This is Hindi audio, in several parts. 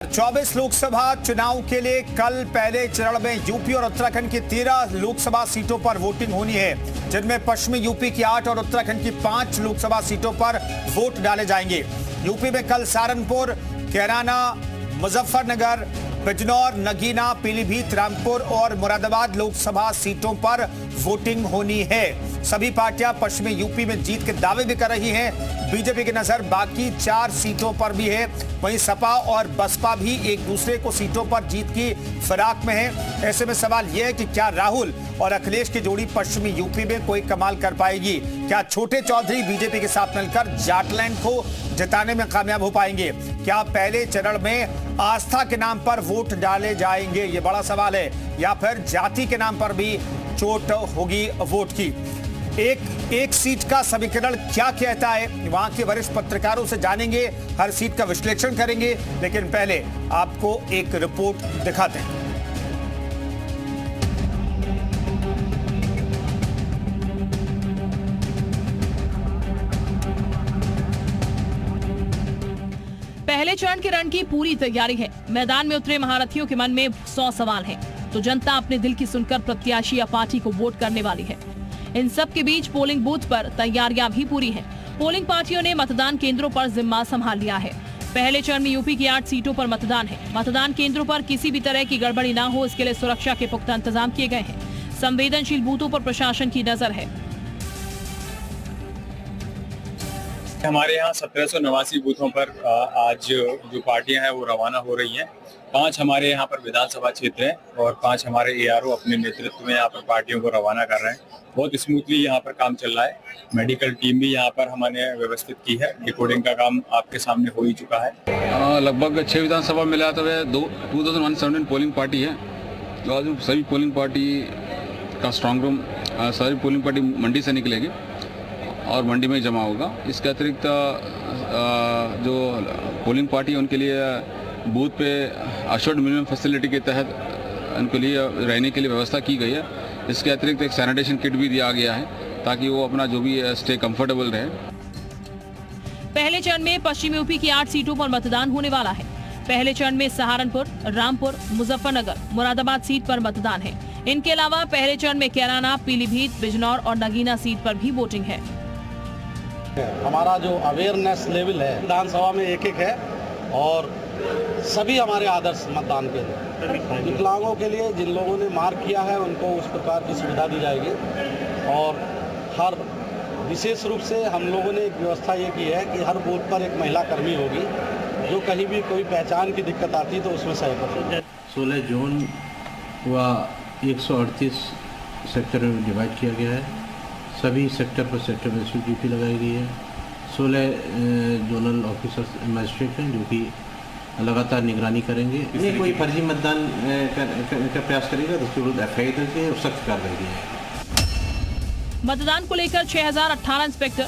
24 लोकसभा चुनाव के लिए कल पहले चरण में यूपी और उत्तराखंड की 13 लोकसभा सीटों पर वोटिंग होनी है, जिनमें पश्चिमी यूपी की 8 और उत्तराखंड की 5 लोकसभा सीटों पर वोट डाले जाएंगे। यूपी में कल सहारनपुर, कैराना, मुजफ्फरनगर, बिजनौर, नगीना, पीलीभीत, रामपुर और मुरादाबाद लोकसभा सीटों पर वोटिंग होनी है। सभी पार्टियां पश्चिमी यूपी में जीत के दावे भी कर रही हैं। बीजेपी की नजर बाकी 4 सीटों पर भी है। वहीं सपा और बसपा भी एक दूसरे को सीटों पर जीत की फिराक में है। ऐसे में सवाल यह है कि क्या राहुल और अखिलेश की जोड़ी पश्चिमी यूपी में कोई कमाल कर पाएगी? क्या छोटे चौधरी बीजेपी के साथ मिलकर जाटलैंड को जिताने में कामयाब हो पाएंगे? क्या पहले चरण में आस्था के नाम पर वोट डाले जाएंगे? ये बड़ा सवाल है। या फिर जाति के नाम पर भी चोट होगी वोट की? एक सीट का समीकरण क्या कहता है, वहां के वरिष्ठ पत्रकारों से जानेंगे, हर सीट का विश्लेषण करेंगे। लेकिन पहले आपको एक रिपोर्ट दिखाते हैं। पहले चरण के रण की पूरी तैयारी है। मैदान में उतरे महारथियों के मन में 100 सवाल हैं, तो जनता अपने दिल की सुनकर प्रत्याशी या पार्टी को वोट करने वाली है। इन सब के बीच पोलिंग बूथ पर तैयारियां भी पूरी हैं। पोलिंग पार्टियों ने मतदान केंद्रों पर जिम्मा संभाल लिया है। पहले चरण में यूपी की 8 सीटों पर मतदान है। मतदान केंद्रों पर किसी भी तरह की गड़बड़ी न हो, इसके लिए सुरक्षा के पुख्ता इंतजाम किए गए हैं। संवेदनशील बूथों पर प्रशासन की नजर है। हमारे यहाँ 1789 बूथों पर आज जो पार्टियां हैं वो रवाना हो रही हैं। 5 हमारे यहाँ पर विधानसभा क्षेत्र हैं और 5 हमारे एआरओ अपने नेतृत्व में यहाँ पर पार्टियों को रवाना कर रहे हैं। बहुत स्मूथली यहाँ पर काम चल रहा है। मेडिकल टीम भी यहाँ पर हमने व्यवस्थित की है। डिकोडिंग का काम आपके सामने हो ही चुका है। लगभग 6 विधानसभा मिला तो 2117 पोलिंग पार्टी है। तो आज सभी पोलिंग पार्टी का स्ट्रांग रूम, सारी पोलिंग पार्टी मंडी से निकलेगी और मंडी में जमा होगा। इसके अतिरिक्त जो पोलिंग पार्टी है उनके लिए बूथ पे अशोर्ड मिनिमम फैसिलिटी के तहत उनके लिए रहने के लिए व्यवस्था की गई है। इसके अतिरिक्त एक सैनिटेशन किट भी दिया गया है ताकि वो अपना जो भी स्टे कंफर्टेबल रहे। पहले चरण में पश्चिमी यूपी की 8 सीटों पर मतदान होने वाला है। पहले चरण में सहारनपुर, रामपुर, मुजफ्फरनगर, मुरादाबाद सीट पर मतदान है। इनके अलावा पहले चरण में कैराना, पीलीभीत, बिजनौर और नगीना सीट पर भी वोटिंग है। हमारा जो अवेयरनेस लेवल है विधानसभा में एक है और सभी हमारे आदर्श मतदान केंद्र विकलांगों के लिए जिन लोगों ने मार्क किया है उनको उस प्रकार की सुविधा दी जाएगी। और हर विशेष रूप से हम लोगों ने एक व्यवस्था ये की है कि हर बूथ पर एक महिला कर्मी होगी, जो कहीं भी कोई पहचान की दिक्कत आती है तो उसमें सहयोग। 16 जोन व 138 सेक्टर में डिवाइड किया गया है। सभी सेक्टर पर सेक्टर में ड्यूटी लगाई गई है। 16 जोनल ऑफिसर्स मजिस्ट्रेट हैं जो कि लगातार निगरानी करेंगे। नहीं कोई फर्जी मतदान का प्रयास करेगा तो उसके विरुद्ध एफआईआर करके और सख्त कार्रवाई की जाएगी। मतदान को लेकर 6018 इंस्पेक्टर,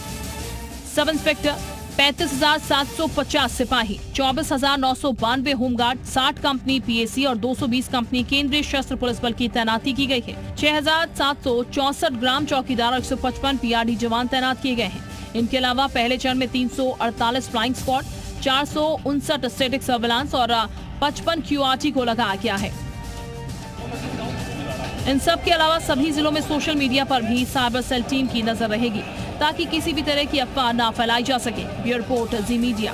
सब इंस्पेक्टर, 35,750 सिपाही, 24,992 होमगार्ड, 60 कंपनी पीएसी और 220 कंपनी केंद्रीय सशस्त्र पुलिस बल की तैनाती की गई है। 6,764 ग्राम चौकीदार और 155 पीआरडी जवान तैनात किए गए हैं। इनके अलावा पहले चरण में 348 फ्लाइंग स्क्वाड, 459 स्टैटिक सर्विलांस और 55 क्यूआरटी को लगाया गया है। इन सब के अलावा सभी जिलों में सोशल मीडिया पर भी साइबर सेल टीम की नजर रहेगी ताकि किसी भी तरह की अफवाह ना फैलाई जा सके। ब्यूरो रिपोर्ट, जी मीडिया।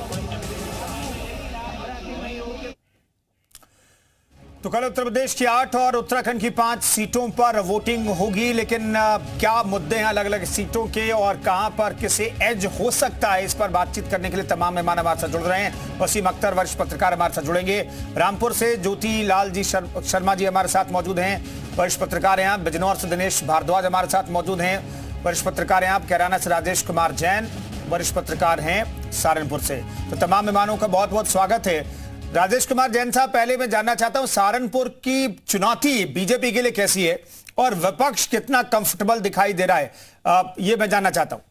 तो कल उत्तर प्रदेश की 8 और उत्तराखंड की 5 सीटों पर वोटिंग होगी, लेकिन क्या मुद्दे हैं अलग अलग सीटों के और कहां पर किसे एज हो सकता है, इस पर बातचीत करने के लिए तमाम मेहमान हमारे साथ जुड़ रहे हैं। वसीम अख्तर वरिष्ठ पत्रकार हमारे साथ जुड़ेंगे। रामपुर से ज्योति लाल जी शर्मा जी हमारे साथ मौजूद हैं, वरिष्ठ पत्रकार हैं। बिजनौर से दिनेश भारद्वाज हमारे साथ मौजूद हैं, वरिष्ठ पत्रकार हैं। कैराना से राजेश कुमार जैन वरिष्ठ पत्रकार हैं सहारनपुर से। तो तमाम मेहमानों का बहुत बहुत स्वागत है। राजेश कुमार जैन साहब, पहले मैं जानना चाहता हूं सहारनपुर की चुनौती बीजेपी के लिए कैसी है और विपक्ष कितना कंफर्टेबल दिखाई दे रहा है, ये मैं जानना चाहता हूं।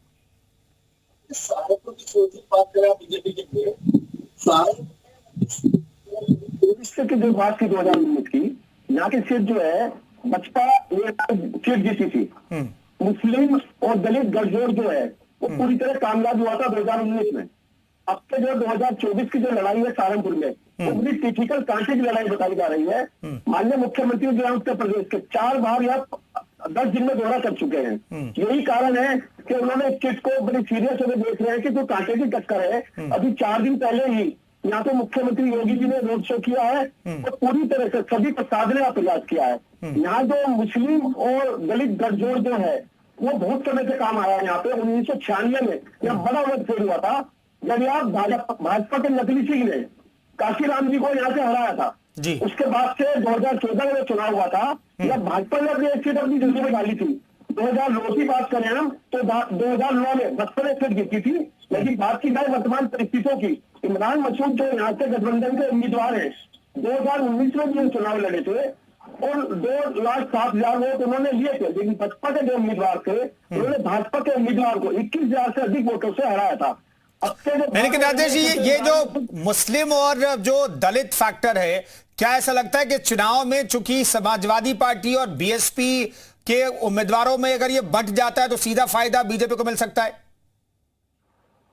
सहारनपुर की चुनौती बात करें बीजेपी के लिए, की जो बात की 2019 की, यहाँ की सीट जो है बसपा सीट जीती थी। मुस्लिम और दलित गठजोड़ जो है वो पूरी तरह कामयाब हुआ था 2019 में। अब के जो 2024 की जो लड़ाई है सहारनपुर में, वो बड़ी टिपिकल कांटे की लड़ाई बताई जा रही है। माननीय मुख्यमंत्री जो है उत्तर प्रदेश के 4 बार या 10 दिन में दौरा कर चुके हैं। यही कारण है कि उन्होंने इस चीज को बड़ी सीरियस होकर देख रहे हैं कि जो कांटे की टक्कर है। अभी 4 दिन पहले ही यहाँ तो मुख्यमंत्री योगी जी ने रोड शो किया है और पूरी तरह से सभी को साधने का प्रयास किया है। यहाँ जो मुस्लिम और दलित गठजोड़ जो है वो बहुत समय से काम आया है। यहाँ पे 1996 में यहाँ बड़ा मतभेद हुआ था जब यहाँ भाजपा के नकली सिंह ने काशीराम जी को यहाँ से हराया था जी। उसके बाद से 2014 में चुनाव हुआ था। जब भाजपा ने अपनी एक सीट अपनी जल्दी में डाली थी 2009 की बात करें हम तो 2009 में बसपा ने सीट जीती थी। लेकिन बात की जाए वर्तमान परिस्थितियों की, इमरान मसूद जो यहाँ से गठबंधन के उम्मीदवार हैं 2019 में भी चुनाव लड़े थे और 2,07,000 वोट उन्होंने लिए थे। लेकिन बसपा के जो उम्मीदवार थे उन्होंने भाजपा के उम्मीदवार को 21,000 से अधिक वोटों से हराया था। लेकिन राजेश जी ये जो मुस्लिम और जो दलित फैक्टर है, क्या ऐसा लगता है कि चुनाव में चूंकि समाजवादी पार्टी और बीएसपी के उम्मीदवारों में अगर ये बंट जाता है तो सीधा फायदा बीजेपी को मिल सकता है?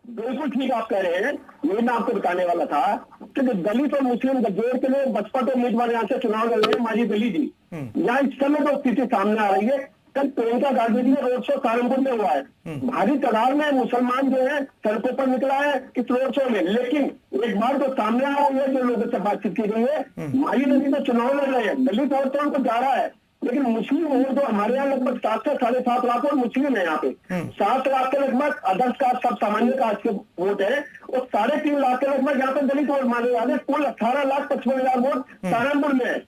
बिल्कुल ठीक आप कह रहे हैं। यही मैं आपको बताने वाला था कि दलित और मुस्लिम गठजोड़ के लिए बसपा के उम्मीदवार यहाँ से चुनाव लड़ रहे हैं माजी दली जी। यहाँ इस समय तो स्थिति सामने आ रही है। कल प्रियंका गांधी जी ने रोड शो सहारनपुर में हुआ है। भारी तादाद में मुसलमान जो है सड़कों पर निकला है इस रोड शो में। लेकिन एक बार जो सामने आ रही है जो लोगों से बातचीत की गई है, माजी दली तो चुनाव लड़ रहे हैं, दलित और तो उनको जा रहा है। लेकिन मुस्लिम वोट तो हमारे यहाँ लगभग 7 से 7.5 लाख और मुस्लिम है यहाँ पे 7 लाख के लगभग अदर्स कास्ट सब सामान्य कास्ट के वोट है और 3.5 लाख के लगभग यहाँ पे दलित वोट माने जाते हैं। कुल 18,55,000 वोट सहारनपुर में है।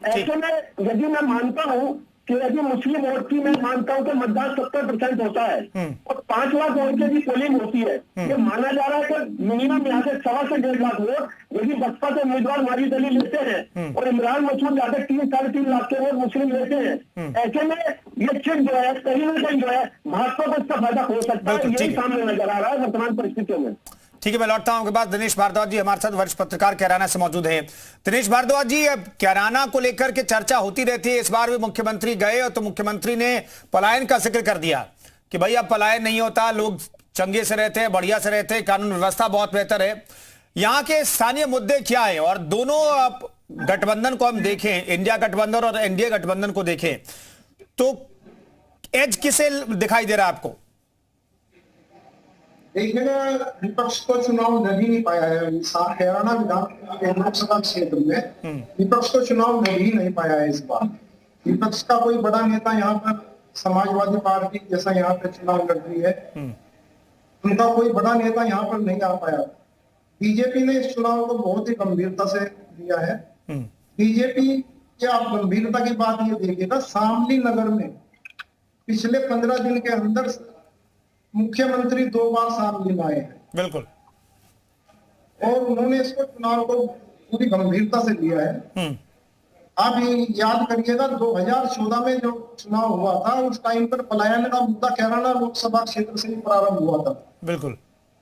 ऐसे में यदि मैं मानता हूँ कि यदि मुस्लिम वोट की मैं मानता हूँ कि मतदान 70% होता है और 5 लाख वोट की भी पोलिंग होती है, ये माना जा रहा है कि मिनिमम यहाँ से 1.25 से 1.5 लाख वोट यदि बसपा के उम्मीदवार माजी दली लेते हैं और इमरान मसूद जाकर 3-3.5 लाख के वोट मुस्लिम लेते हैं। ऐसे में ये चिट जो है कहीं ना कहीं जो है भाजपा को इसका फायदा हो सकता है। यही सामने नजर आ रहा है वर्तमान परिस्थितियों में। ठीक है, मैं लौटता हूं आपके पास। दिनेश भारद्वाज जी हमारे साथ वरिष्ठ पत्रकार कैराना से मौजूद हैं। दिनेश भारद्वाज जी, अब कैराना को लेकर के चर्चा होती रहती है। इस बार भी मुख्यमंत्री गए और तो मुख्यमंत्री ने पलायन का जिक्र कर दिया कि भाई अब पलायन नहीं होता, लोग चंगे से रहते हैं, बढ़िया से रहते हैं, कानून व्यवस्था बहुत बेहतर है। यहाँ के स्थानीय मुद्दे क्या है? और दोनों गठबंधन को हम देखें, इंडिया गठबंधन और एनडीए गठबंधन को देखें तो एज किसे दिखाई दे रहा है आपको? देखिएगा, विपक्ष को चुनाव लड़ ही नहीं पाया है। हरियाणा विधान लोकसभा क्षेत्र में विपक्ष को चुनाव लड़ ही नहीं पाया है इस बार। विपक्ष का कोई बड़ा नेता यहाँ पर समाजवादी पार्टी जैसा यहाँ पे चुनाव लड़ रही है, उनका कोई बड़ा नेता यहाँ पर नहीं आ पाया। बीजेपी ने इस चुनाव को बहुत ही गंभीरता से लिया है। बीजेपी की आप गंभीरता की बात ये देखिएगा, शामली नगर में पिछले 15 दिन के अंदर मुख्यमंत्री 2 बार शामली में आए हैं। बिल्कुल। और उन्होंने इसको चुनाव को पूरी गंभीरता से लिया है। आप याद करिएगा 2014 में जो चुनाव हुआ था उस टाइम पर पलायन का मुद्दा कैराना लोकसभा क्षेत्र से ही प्रारंभ हुआ था। बिल्कुल।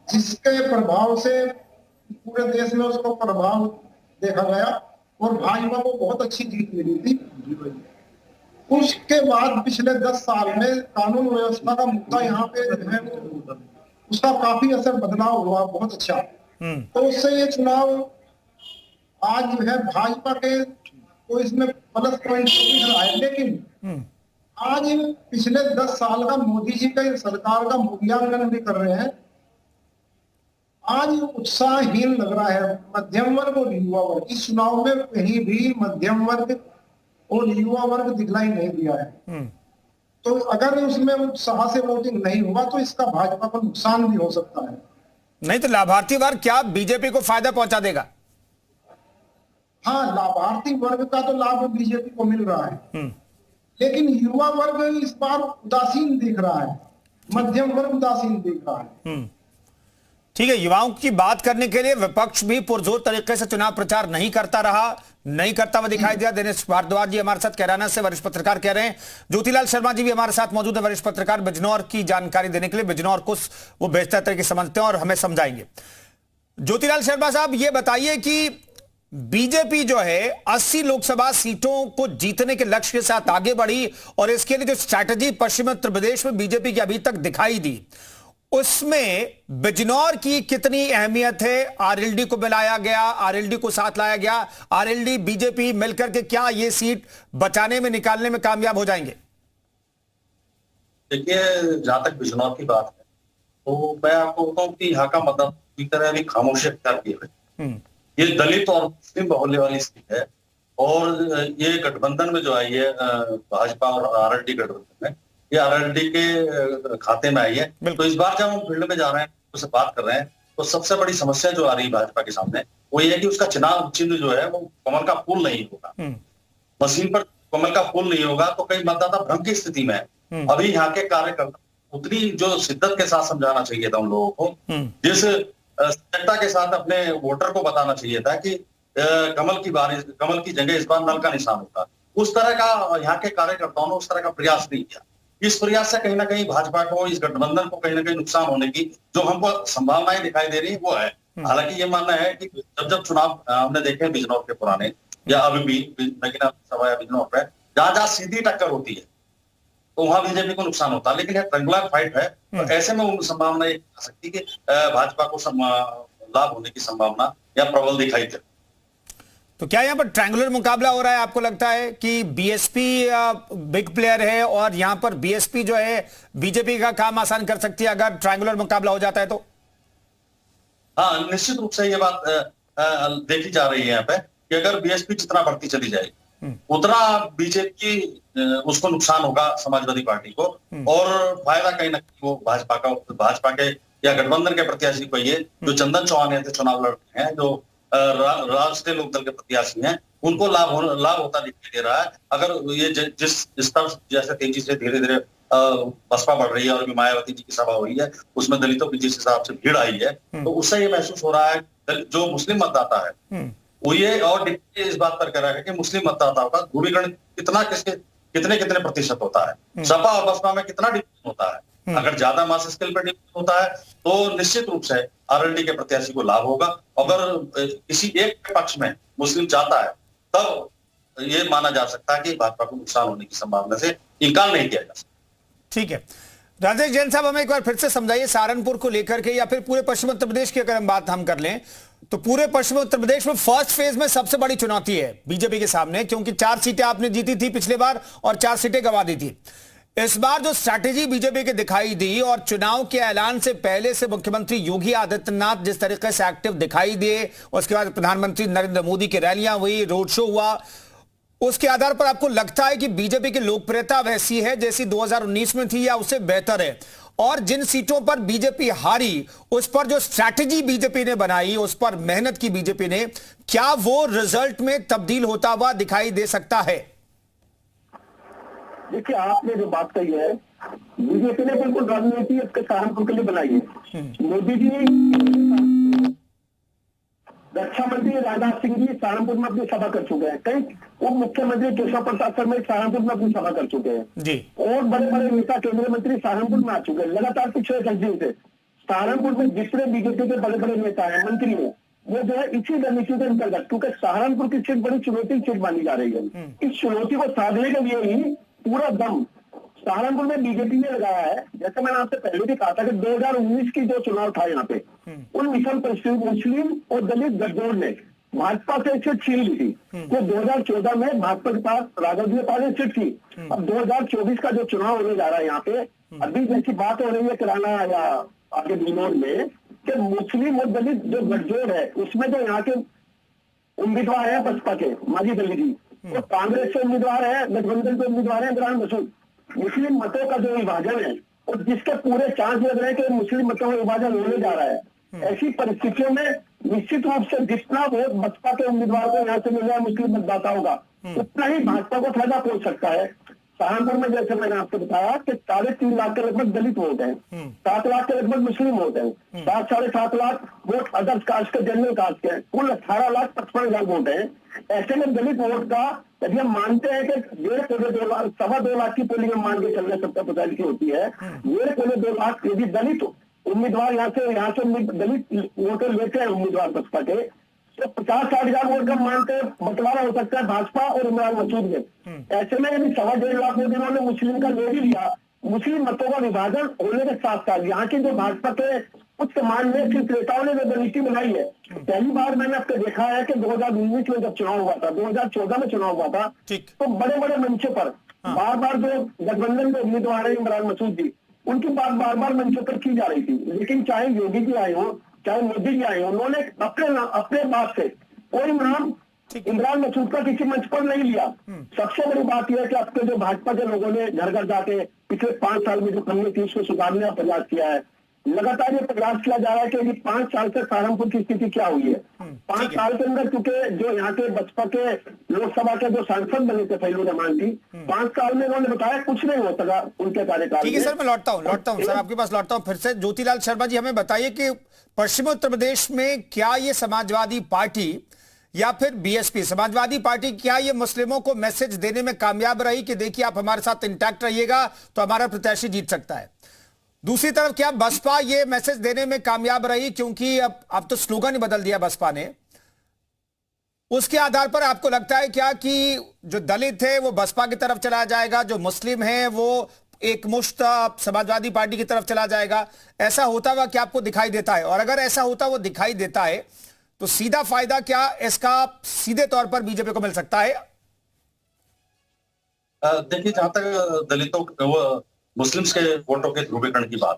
जिसके प्रभाव से पूरे देश में उसको प्रभाव देखा गया और भाजपा को बहुत अच्छी जीत मिली थी। उसके बाद पिछले 10 साल में कानून व्यवस्था का मुद्दा यहाँ पे है, उसका काफी असर बदलाव हुआ, बहुत अच्छा। तो उससे ये चुनाव आज जो है भाजपा के तो इसमें प्लस पॉइंट दिख रहा है। लेकिन आज पिछले 10 साल का मोदी जी का सरकार का मूल्यांकन भी कर रहे हैं। आज उत्साहहीन लग रहा है मध्यम वर्ग और युवा वर्ग। इस चुनाव में कहीं भी मध्यम वर्ग और युवा वर्ग दिखलाई नहीं दिया है। तो अगर उसमें उत्साह से वोटिंग नहीं हुआ तो इसका भाजपा को नुकसान भी हो सकता है। नहीं तो लाभार्थी वर्ग क्या बीजेपी को फायदा पहुंचा देगा? हाँ, लाभार्थी वर्ग का तो लाभ बीजेपी को मिल रहा है, लेकिन युवा वर्ग इस बार उदासीन दिख रहा है, मध्यम वर्ग उदासीन दिख रहा है। ठीक है, युवाओं की बात करने के लिए विपक्ष भी पुरजोर तरीके से चुनाव प्रचार नहीं करता हुआ दिखाई दिया। दिनेश भारद्वाज जी हमारे साथ कैराना से वरिष्ठ पत्रकार कह रहे हैं। ज्योतिलाल शर्मा जी भी हमारे साथ मौजूद है, वरिष्ठ पत्रकार, बिजनौर की जानकारी देने के लिए। बिजनौर को वो बेहतर तरीके से समझते हैं और हमें समझाएंगे। ज्योतिलाल शर्मा साहब, ये बताइए कि बीजेपी जो है 80 लोकसभा सीटों को जीतने के लक्ष्य के साथ आगे बढ़ी और इसके लिए जो स्ट्रैटेजी पश्चिमी उत्तर प्रदेश में बीजेपी की अभी तक दिखाई दी, उसमें बिजनौर की कितनी अहमियत है? आरएलडी को बुलाया गया, आरएलडी को साथ लाया गया, आरएलडी बीजेपी मिलकर के क्या ये सीट बचाने में, निकालने में कामयाब हो जाएंगे? देखिए, जहां तक बिजनौर की बात है तो मैं आपको बताऊं कि यहाँ का मतलब पूरी तरह अभी खामोशी अख्तियार किए हुए। ये दलित और मुस्लिम बहुल्य वाली सीट है और ये गठबंधन में जो आई है भाजपा और आरएलडी गठबंधन में, ये आरएलडी के खाते में आई है। तो इस बार जब हम फील्ड में जा रहे हैं, उससे बात कर रहे हैं, तो सबसे बड़ी समस्या जो आ रही है भाजपा के सामने वो ये है कि उसका चुनाव चिन्ह जो है वो कमल का फूल नहीं होगा। मशीन पर कमल का फूल नहीं होगा तो कई मतदाता भ्रम की स्थिति में है। अभी यहाँ के कार्यकर्ता उतनी जो शिद्दत के साथ समझाना चाहिए था उन लोगों को, जिस सजगता के साथ अपने वोटर को बताना चाहिए था कि कमल की जगह इस बार नल का निशान होगा, उस तरह का यहाँ के कार्यकर्ताओं ने उस तरह का प्रयास नहीं किया। इस प्रयास से कहीं ना कहीं भाजपा को, इस गठबंधन को कहीं ना कहीं नुकसान होने की जो हमको संभावनाएं दिखाई दे रही है वो है। हालांकि ये मानना है कि जब चुनाव हमने देखे बिजनौर के पुराने या अभी भी नगीना सभा या बिजनौर पे जहां जहां सीधी टक्कर होती है तो वहां बीजेपी को नुकसान होता है, लेकिन यह ट्रायंगुलर फाइट है तो ऐसे में उन संभावना ये आ सकती है कि भाजपा को लाभ होने की संभावना या प्रबल दिखाई दे। तो क्या यहाँ पर ट्रायंगुलर मुकाबला हो रहा है? आपको लगता है कि बीएसपी बिग प्लेयर है और यहाँ पर बीएसपी जो है बीजेपी का काम आसान कर सकती है अगर ट्रायंगुलर मुकाबला हो जाता है तो? हाँ, निश्चित रूप से ये बात देखी जा रही है यहाँ पे कि अगर बीएसपी जितना बढ़ती चली जाएगी उतना बीजेपी उसको नुकसान होगा, समाजवादी पार्टी को, और फायदा कहीं ना कहीं वो भाजपा के या गठबंधन के प्रत्याशी को ये जो चंदन चौहान है चुनाव लड़ रहे हैं, जो राष्ट्रीय लोकदल के प्रत्याशी हैं, उनको लाभ होता दिखाई दे रहा है। अगर ये जिस स्तर जैसे तेजी से धीरे धीरे बसपा बढ़ रही है और मायावती जी की सभा हुई है उसमें दलितों की जिस हिसाब से भीड़ आई है, तो उससे ये महसूस हो रहा है जो मुस्लिम मतदाता है वो ये और इस बात पर कर रहा है कि मुस्लिम मतदाताओं का ध्रुवीकरण कितने प्रतिशत होता है, सपा और बसपा में कितना डिवीजन होता है। अगर ज्यादा मास स्केल पर डिवीजन होता है तो निश्चित रूप से आरएलडी के प्रत्याशी को लाभ होगा। अगर किसी एक पक्ष में मुस्लिम चाहता है तब ये माना जा सकता है कि भाजपा को नुकसान होने की संभावना से इनकार नहीं किया जा सकता। ठीक है, राजेश जैन साहब हमें एक बार फिर से समझाइए सहारनपुर को लेकर के या फिर पूरे पश्चिम उत्तर प्रदेश की अगर हम बात कर लें तो पूरे पश्चिम उत्तर प्रदेश में फर्स्ट फेज में सबसे बड़ी चुनौती है बीजेपी के सामने, क्योंकि 4 सीटें आपने जीती थी पिछले बार और 4 सीटें गंवा दी थी। इस बार जो स्ट्रैटेजी बीजेपी के दिखाई दी और चुनाव के ऐलान से पहले से मुख्यमंत्री योगी आदित्यनाथ जिस तरीके से एक्टिव दिखाई दिए, उसके बाद प्रधानमंत्री नरेंद्र मोदी की रैलियां हुई, रोड शो हुआ, उसके आधार पर आपको लगता है कि बीजेपी की लोकप्रियता वैसी है जैसी 2019 में थी या उससे बेहतर है? और जिन सीटों पर बीजेपी हारी उस पर जो स्ट्रैटेजी बीजेपी ने बनाई, उस पर मेहनत की बीजेपी ने, क्या वो रिजल्ट में तब्दील होता हुआ दिखाई दे सकता है? देखिए, आपने जो बात कही है बीजेपी ने बिल्कुल रणनीति इसके सहारनपुर के लिए बनाई है। मोदी जी, रक्षा मंत्री राजनाथ सिंह जी सहारनपुर में अपनी सभा कर चुके हैं, कई उप मुख्यमंत्री केशव प्रसाद शर्मा सहारनपुर में अपनी सभा कर चुके हैं जी, और बड़े बड़े नेता केंद्रीय मंत्री सहारनपुर में आ चुके हैं। लगातार पिछले 10 दिन से सहारनपुर में जितने बीजेपी के बड़े बड़े नेता हैं, मंत्री हैं, वो जो है इसी रणनीति के अंतर्गत, क्योंकि सहारनपुर की सीट बड़ी चुनौती सीट मानी जा रही है, इस चुनौती को साधने के लिए ही पूरा दम सहारनपुर में बीजेपी ने लगाया है। जैसे मैंने आपसे पहले भी कहा था कि 2019 की जो चुनाव था यहाँ पे, उन विषम परिस्थिति मुस्लिम और दलित गठजोड़ ने भाजपा से सीट छीन ली थी। तो 2014 में भाजपा के पास, राघव जी के पास सीट थी। अब 2024 का जो चुनाव होने जा रहा है यहाँ पे, अभी जैसी बात हो रही है किराना या आगे बिजनौर में, कि मुस्लिम और दलित जो गठजोड़ है उसमें जो यहाँ के उम्मीदवार है बसपा के माजी दलित जी, और कांग्रेस से उम्मीदवार है, गठबंधन के उम्मीदवार है इमरान मसूद, मुस्लिम मतों का जो विभाजन है और जिसके पूरे चांस लग रहे हैं कि मुस्लिम मतों का विभाजन होने जा रहा है, ऐसी परिस्थितियों में निश्चित रूप से जितना वोट बसपा के उम्मीदवार को यहाँ से मिल रहा है मुस्लिम मतदाताओं का, उतना ही भाजपा को फायदा पहुंच सकता है। सहारनपुर में जैसे मैंने आपको बताया कि 3.5 लाख के लगभग दलित वोट है, 7 लाख के लगभग मुस्लिम वोट है, 7-7.5 लाख वोट अदर्स कास्ट के, जनरल कास्ट के, कुल 18,55,000 वोट है। ऐसे में दलित वोट का यदि हम मानते हैं कि 1.5 लाख की पोलिंग हम मान के चल रहे 70% की होती है, 1.5 लाख यदि दलित उम्मीदवार यहाँ से दलित वोटर लेते हैं उम्मीदवार बसपा के, तो 50-60,000 वोट का मानते बंटवारा हो सकता है भाजपा और इमरान मसूद में। ऐसे में यदि 1.25 लाख वोट इन्होंने मुस्लिम का ले भी लिया मुस्लिम मतों का विभाजन होने के साथ साथ यहाँ के जो भाजपा के उच्च माननीय शीर्ष नेताओं ने जो नीति बनाई है, पहली बार मैंने अब तक देखा है कि 2019 में जब चुनाव हुआ था, 2014 में चुनाव हुआ था, तो बड़े बड़े मंचों पर बार बार जो गठबंधन के उम्मीदवार है इमरान मसूद जी, उनकी बात बार बार मंचों पर की जा रही थी। लेकिन चाहे योगी जी आए हो, चाहे मोदी जी आए हो, उन्होंने अपने बात से कोई नाम इमरान मसूद का किसी मंच पर नहीं लिया। सबसे बड़ी बात यह है कि अब के जो भाजपा के लोगों ने घर घर जाके पिछले 5 साल में जो कमी थी उसको सुधारने का प्रयास किया है। लगातार ये प्रयास किया जा रहा है कि अभी 5 साल से सहारनपुर की स्थिति क्या हुई है। 5 साल के अंदर चूंकि जो यहाँ के बसपा के लोकसभा के जो सांसद बने थे फैलू रहमान जी, 5 साल में उन्होंने बताया कुछ नहीं हो सका उनके कार्यकाल। ठीक है सर, मैं लौटता हूँ सर, आपके पास लौटता हूँ फिर से। ज्योतिलाल शर्मा जी, हमें बताइए कि पश्चिमी उत्तर प्रदेश में क्या ये समाजवादी पार्टी या फिर बीएसपी, समाजवादी पार्टी, क्या ये मुस्लिमों को मैसेज देने में कामयाब रही कि देखिए आप हमारे साथ इंटैक्ट रहिएगा तो हमारा प्रत्याशी जीत सकता है? दूसरी तरफ क्या बसपा ये मैसेज देने में कामयाब रही, क्योंकि अब तो स्लोगन ही बदल दिया बसपा ने, उसके आधार पर आपको लगता है क्या कि जो दलित है वो बसपा की तरफ चला जाएगा, जो मुस्लिम है वो एक मुश्त समाजवादी पार्टी की तरफ चला जाएगा? ऐसा होता हुआ क्या आपको दिखाई देता है? और अगर ऐसा होता हुआ दिखाई देता है तो सीधा फायदा क्या इसका सीधे तौर पर बीजेपी को मिल सकता है? देखिए, जहां तक दलितों मुस्लिम्स के वोटों के ध्रुवीकरण की बात,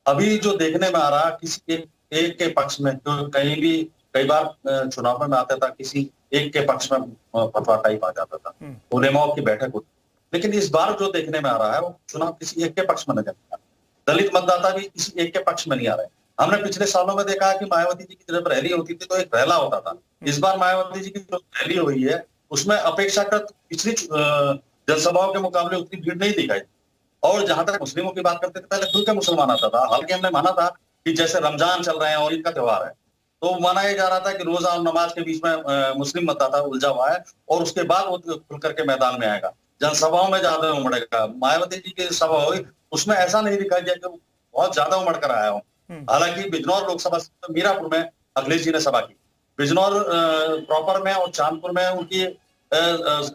अभी जो देखने में आ रहा किसी एक के पक्ष में, तो कहीं भी कई बार चुनाव में आता था किसी एक के पक्ष में फतवा टाइप आ जाता था, उलेमाओं की बैठक होती। लेकिन इस बार जो देखने में आ रहा है वो चुनाव किसी एक के पक्ष में नजर नहीं आ रहा। दलित मतदाता भी किसी एक के पक्ष में नहीं आ रहे। हमने पिछले सालों में देखा है कि मायावती जी की जब रैली होती थी तो एक रैला होता था। इस बार मायावती जी की जो रैली हुई है उसमें अपेक्षाकृत पिछली जनसभाओं के मुकाबले उतनी भीड़ नहीं दिखाई। और जहां तक मुस्लिमों की बात करते थे, पहले खुल के मुसलमान आता था, हालांकि हमने माना था कि जैसे रमजान चल रहे हैं और ईद का त्योहार है तो माना यह जा रहा था कि रोजा और नमाज के बीच में मुस्लिम मतदाता उलझा हुआ है और उसके बाद वो खुल करके मैदान में आएगा, जनसभाओं में ज्यादा उमड़ेगा। मायावती जी की सभा हुई उसमें ऐसा नहीं दिखाई दिया कि बहुत ज्यादा उमड़ कर आया हो। हालांकि बिजनौर लोकसभा मीरापुर में अखिलेश जी ने सभा की, बिजनौर प्रॉपर में और चांदपुर में उनकी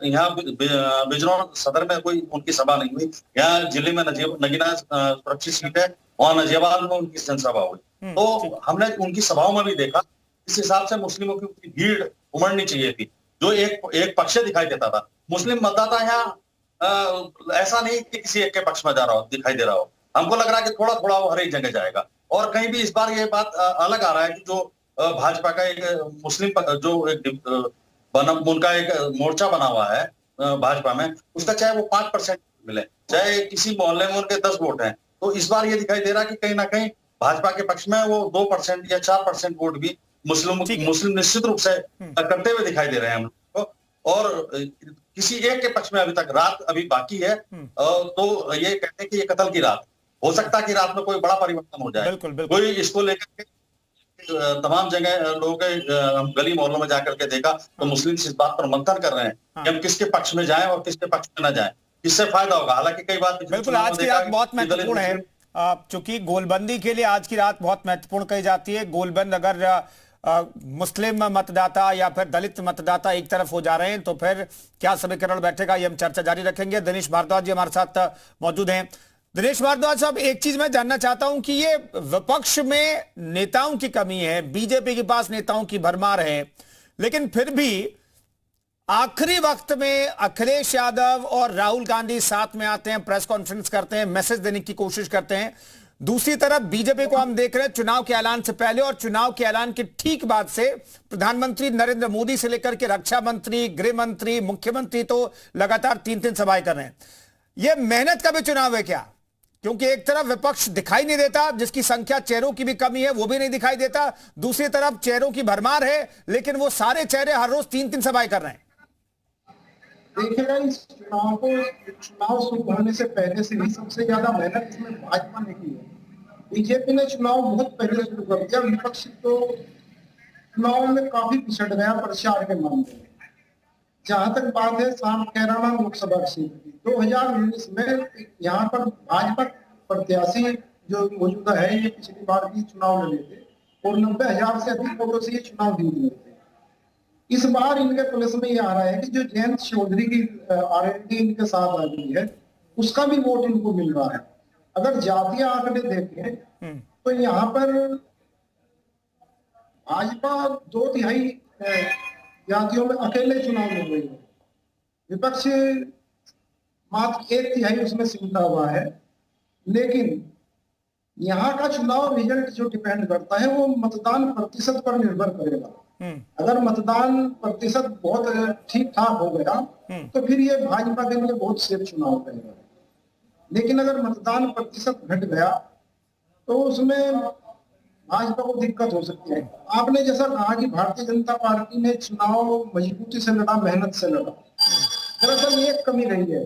यहाँ बिजनौर सदर में कोई उनकी सभा नहीं हुई। यहाँ जिले में नगीना सुरक्षित सीट है, वहां नजियाबाद में उनकी जनसभा हुई। तो हमने उनकी सभाओं में भी देखा इस हिसाब से मुस्लिमों की भीड़ उमड़नी चाहिए थी, जो एक पक्ष दिखाई देता था। मुस्लिम मतदाता यहाँ ऐसा नहीं कि किसी एक के पक्ष में जा रहा हो, दिखाई दे रहा हो। हमको लग रहा है कि थोड़ा थोड़ा वो हर एक जगह जाएगा। और कहीं भी इस बार ये बात अलग आ रहा है कि जो भाजपा का एक मुस्लिम जो उनका एक मोर्चा बना हुआ है भाजपा में, उसका चाहे वो 5% मिले, चाहे किसी मोहल्ले में उनके 10 वोट हैं, तो इस बार ये दिखाई दे रहा है कि कहीं ना कहीं भाजपा के पक्ष में वो 2% या 4% वोट भी मुस्लिम निश्चित रूप से करते हुए दिखाई दे रहे हैं हम लोग को। और किसी एक के पक्ष में अभी तक रात अभी बाकी है, तो ये कहते हैं कि ये कत्ल की रात हो सकता है कि रात में कोई बड़ा परिवर्तन हो जाए। बिल्कुल, बिल्कुल। कोई इसको लेकर तमाम जगह लोगों के गली मोहल्लों में जाकर के देखा तो मुस्लिम इस बात पर मंथन कर रहे हैं कि हम किसके पक्ष में जाएं और किसके पक्ष में न जाएं, किससे फायदा होगा। हालांकि कई बात बिल्कुल आज की रात बहुत महत्वपूर्ण है, चूंकि गोलबंदी के लिए आज की रात बहुत महत्वपूर्ण कही जाती है। गोलबंद अगर मुस्लिम मतदाता या फिर दलित मतदाता एक तरफ हो जा रहे हैं तो फिर क्या समीकरण बैठेगा, ये हम चर्चा जारी रखेंगे। दिनेश भारद्वाज जी हमारे साथ मौजूद हैं। दिनेश भारद्वाज साहब, एक चीज मैं जानना चाहता हूं कि ये विपक्ष में नेताओं की कमी है, बीजेपी के पास नेताओं की भरमार है, लेकिन फिर भी आखिरी वक्त में अखिलेश यादव और राहुल गांधी साथ में आते हैं, प्रेस कॉन्फ्रेंस करते हैं, मैसेज देने की कोशिश करते हैं। दूसरी तरफ बीजेपी को हम देख रहे हैं चुनाव के ऐलान से पहले और चुनाव के ऐलान के ठीक बाद से प्रधानमंत्री नरेंद्र मोदी से लेकर के रक्षा मंत्री, गृह मंत्री, मुख्यमंत्री तो लगातार 3-3 सभाएं कर रहे हैं। यह मेहनत का भी चुनाव है क्या? क्योंकि एक तरफ विपक्ष दिखाई नहीं देता, जिसकी संख्या चेहरों की भी कमी है, वो भी नहीं दिखाई देता। दूसरी तरफ चेहरों की भरमार है, लेकिन वो सारे चेहरे हर रोज 3-3 सभाएं कर रहे हैं। देखिएगा, इस चुनाव शुरू होने से पहले से ही सबसे ज्यादा मेहनत इसमें भाजपा ने की है। बीजेपी ने चुनाव बहुत पहले शुरू कर दिया। विपक्ष तो चुनाव में काफी पिछड़ गया प्रचार के मामले में। जहां तक बात है कैराना लोकसभा सीट की, 2019 में यहाँ पर भाजपा प्रत्याशी जो मौजूदा है, ये पिछली बार भी चुनाव लड़े थे और 90,000 से अधिक वोटों से ये चुनाव जीत गए थे। इस बार इनके पुलिस में ये आ रहा है कि जो जयंत चौधरी की आरएलडी इनके साथ आ गई है, उसका भी वोट इनको मिल रहा है। अगर जातीय आंकड़े देखें तो यहाँ पर भाजपा 2/3 जातियों में अकेले चुनाव लड़ रही है, विपक्ष मात्र 1/3 उसमें सिमटा हुआ है। लेकिन यहाँ का चुनाव रिजल्ट जो डिपेंड करता है वो मतदान प्रतिशत पर निर्भर करेगा। अगर मतदान प्रतिशत बहुत ठीक ठाक हो गया तो फिर ये भाजपा के लिए बहुत सेफ चुनाव रहेगा। लेकिन अगर मतदान प्रतिशत घट गया तो उसमें भाजपा को दिक्कत हो सकती है। आपने जैसा कहा कि भारतीय जनता पार्टी ने चुनाव मजबूती से लड़ा, मेहनत से लड़ा। दरअसल एक कमी रही है,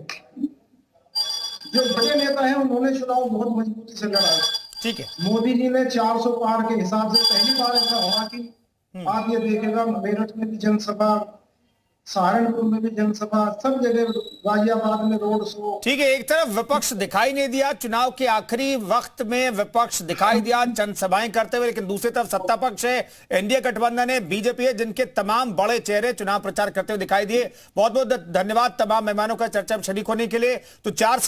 जो बड़े नेता हैं उन्होंने चुनाव बहुत मजबूती से लड़ा। ठीक है, मोदी जी ने 400 पार के हिसाब से पहली बार ऐसा हुआ कि आप ये देखेगा मेरठ में भी जनसभा, सहारनपुर में भी जनसभा, सब जगह, गाजियाबाद में रोड शो। ठीक है, एक तरफ विपक्ष दिखाई नहीं दिया, चुनाव के आखिरी वक्त में विपक्ष दिखाई दिया जनसभाएं करते हुए, लेकिन दूसरी तरफ सत्ता पक्ष है, एनडीए गठबंधन है, बीजेपी है, जिनके तमाम बड़े चेहरे चुनाव प्रचार करते हुए दिखाई दिए। बहुत बहुत धन्यवाद तमाम मेहमानों का चर्चा में शरीक होने के लिए। तो 4 सीट